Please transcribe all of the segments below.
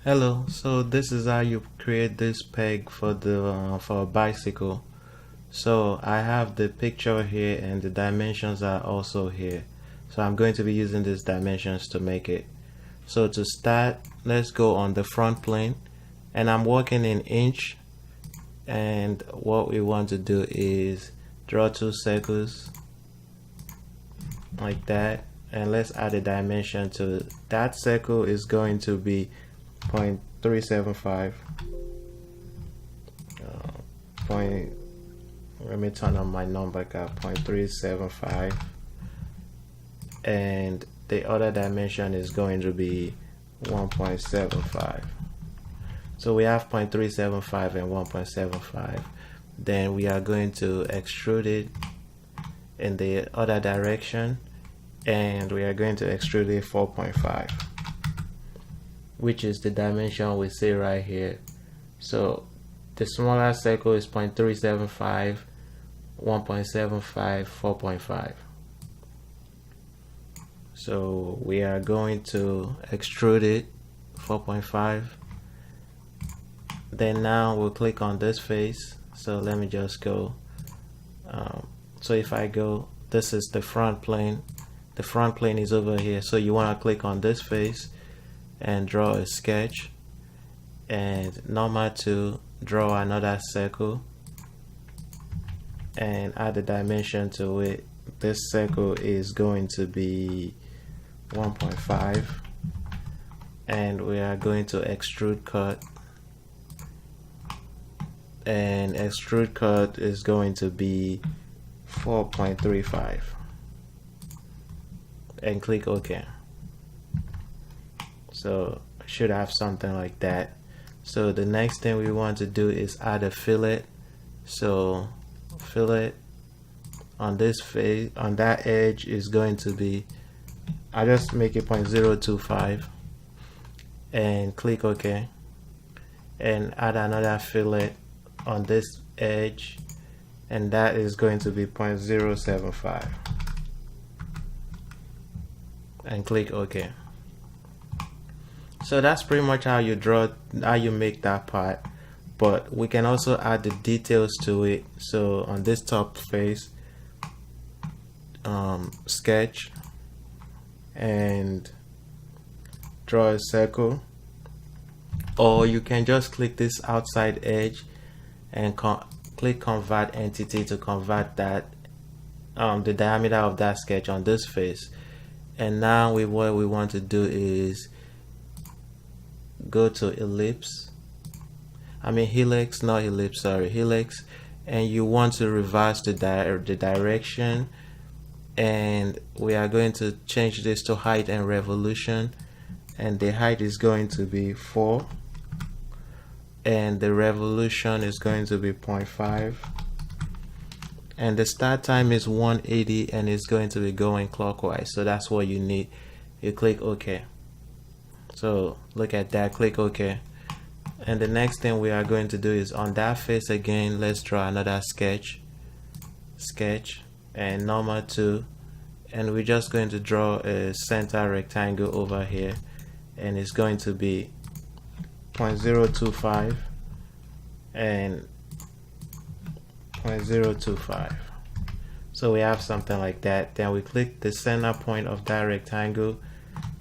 Hello, so this is how you create this peg for the for a bicycle. So I have the picture here and the dimensions are also here. So I'm going to be using these dimensions to make it. So to start, let's go on the front plane, and I'm working in inch, and what we want to do is draw two circles like that, and let's add a dimension to it. That circle is going to be 0.375. Let me turn on my number card. 0.375, and the other dimension is going to be 1.75. So we have 0.375 and 1.75. Then we are going to extrude it in the other direction, and we are going to extrude it 4.5, which is the dimension we see right here. So the smaller circle is 0.375, 1.75, 4.5. So we are going to extrude it 4.5. Then now we'll click on this face. So let me just go. So if I go, this is the front plane. The front plane is over here. So you want to click on this face and draw a sketch, and normal to draw another circle and add a dimension to it. This circle is going to be 1.5, and we are going to extrude cut, and extrude cut is going to be 4.35, and click OK. So I should have something like that. So the next thing we want to do is add a fillet. So fillet on this face, on that edge, is going to be, I just make it 0.025 and click OK, and add another fillet on this edge, and that is going to be 0.075 and click OK. So that's pretty much how you make that part, but we can also add the details to it. So on this top face, sketch and draw a circle, or you can just click this outside edge and click convert entity to convert that the diameter of that sketch on this face. And now what we want to do is go to helix, not ellipse, sorry, helix, and you want to reverse the direction, and we are going to change this to height and revolution, and the height is going to be 4 and the revolution is going to be 0.5, and the start time is 180 and it's going to be going clockwise. So that's what you need. You click OK. So look at that, click OK. And the next thing we are going to do is on that face again, let's draw another sketch and normal to, and we're just going to draw a center rectangle over here, and it's going to be 0.025 and 0.025. So we have something like that. Then we click the center point of that rectangle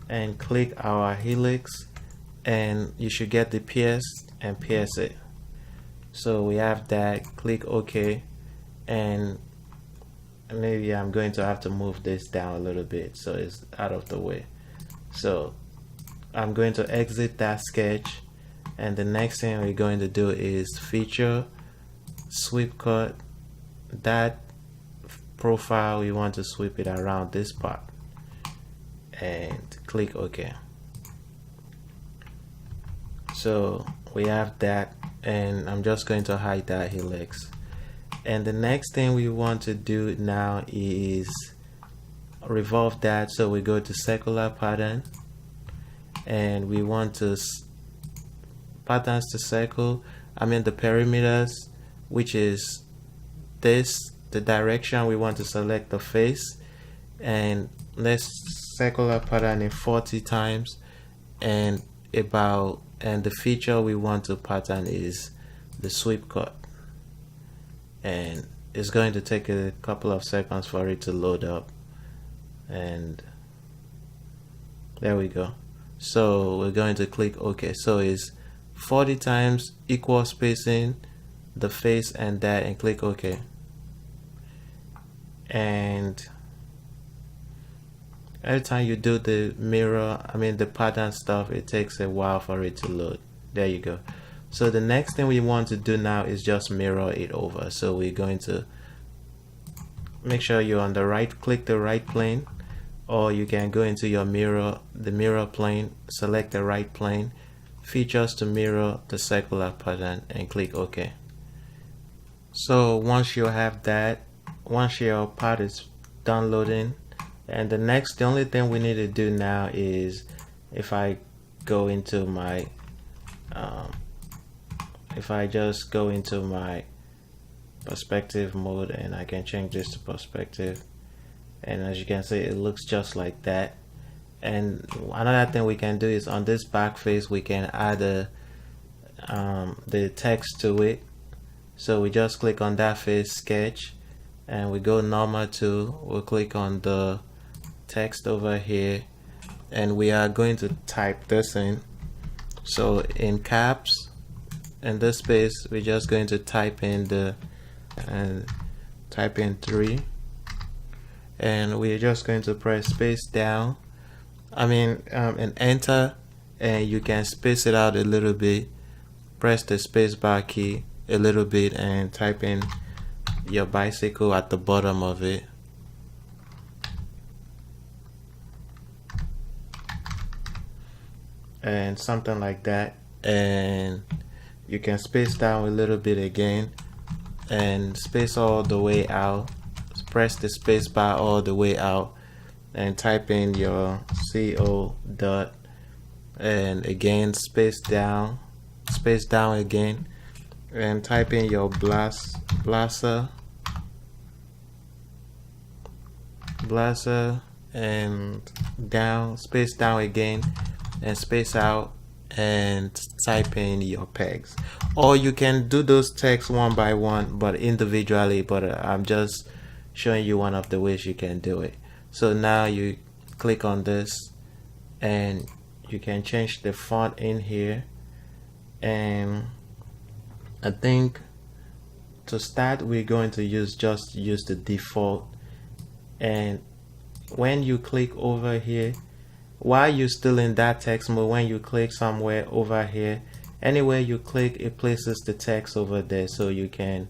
and click our helix, and you should get the pierce and pierce it. So we have that. Click OK, and maybe I'm going to have to move this down a little bit so it's out of the way. So I'm going to exit that sketch, and the next thing we're going to do is feature, sweep cut. That profile, we want to sweep it around this part, and click OK. So we have that, and I'm just going to hide that helix. And the next thing we want to do now is revolve that. So we go to circular pattern, and we want to patterns to circle, the perimeters, which is this, the direction. We want to select the face, and let's circular pattern it 40 times, and about, and the feature we want to pattern is the sweep cut, and it's going to take a couple of seconds for it to load up, and there we go. So we're going to click OK. So it's 40 times equal spacing, the face and that, and click OK. And every time you do the mirror, the pattern stuff, it takes a while for it to load. There you go. So the next thing we want to do now is just mirror it over. So we're going to make sure you're on the right, click the right plane, or you can go into your mirror, the mirror plane, select the right plane, features to mirror the circular pattern, and click OK. So once you have that, once your part is done loading, and the only thing we need to do now is, if I go into my if I just go into my perspective mode, and I can change this to perspective, and as you can see, it looks just like that. And another thing we can do is, on this back face, we can add the text to it. So we just click on that face, sketch, and we go normal to, we'll click on the text over here, and we are going to type this in. So in caps, in this space, we're just going to type in type in 3, and we're just going to press space down, and enter, and you can space it out a little bit, press the space bar key a little bit, and type in your bicycle at the bottom of it. And something like that, and you can space down a little bit again, and space all the way out, press the space bar all the way out, and type in your CO dot, and again space down again, and type in your Balsa, and down, space down again, and space out, and type in your pegs. Or you can do those text one by one, but individually, but I'm just showing you one of the ways you can do it. So now you click on this, and you can change the font in here, and I think to start we're going to use the default. And when you click over here, while you're still in that text mode, when you click somewhere over here, anywhere you click, it places the text over there. So you can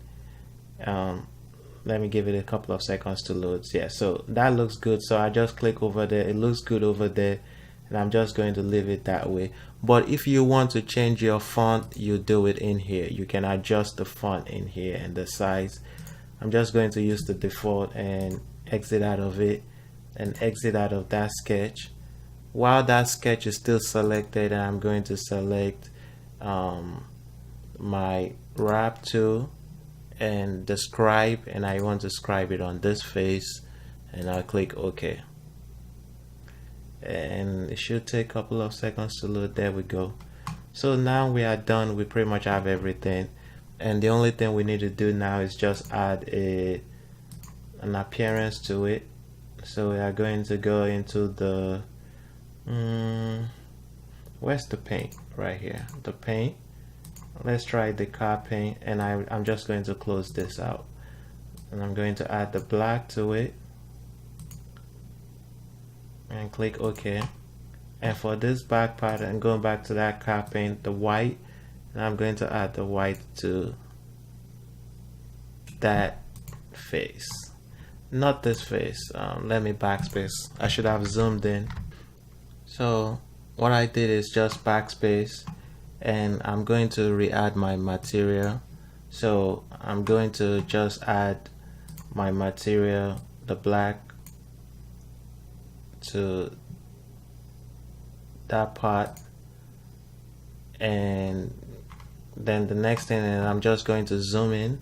let me give it a couple of seconds to load. Yeah, so that looks good. So I just click over there, it looks good over there, and I'm just going to leave it that way. But if you want to change your font, you do it in here. You can adjust the font in here and the size. I'm just going to use the default and exit out of it, and exit out of that sketch. While that sketch is still selected, I'm going to select my wrap tool and the scribe, and I want to scribe it on this face, and I'll click OK. And it should take a couple of seconds to load. There we go. So now we are done. We pretty much have everything, and the only thing we need to do now is just add an appearance to it. So we are going to go into the where's the paint? Right here, the paint. Let's try the car paint, and I'm just going to close this out, and I'm going to add the black to it, and click OK. And for this back part, I'm going back to that car paint, the white, and I'm going to add the white to that face, not this face. Let me backspace. I should have zoomed in. So what I did is just backspace, and I'm going to re-add my material. So I'm going to just add my material, the black, to that part, and then the next thing, and I'm just going to zoom in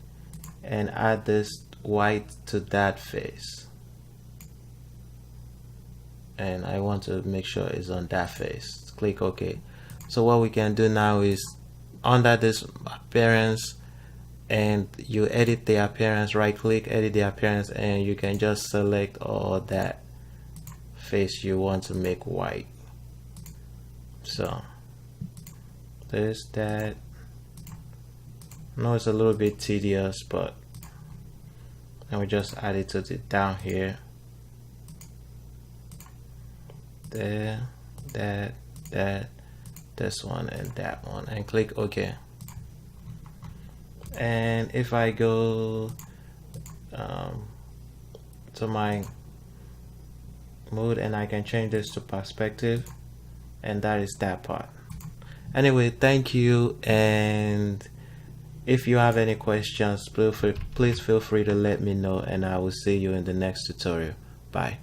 and add this white to that face, and I want to make sure it's on that face. Click OK. So what we can do now is under this appearance, and you edit the appearance, right click, edit the appearance, and you can just select all that face you want to make white. So there's that. I know it's a little bit tedious, but and we just add it to the down here. There, that, this one, and that one, and click OK. And if I go to my mode, and I can change this to perspective, and that is that part. Anyway, thank you, and if you have any questions, please feel free to let me know, and I will see you in the next tutorial. Bye.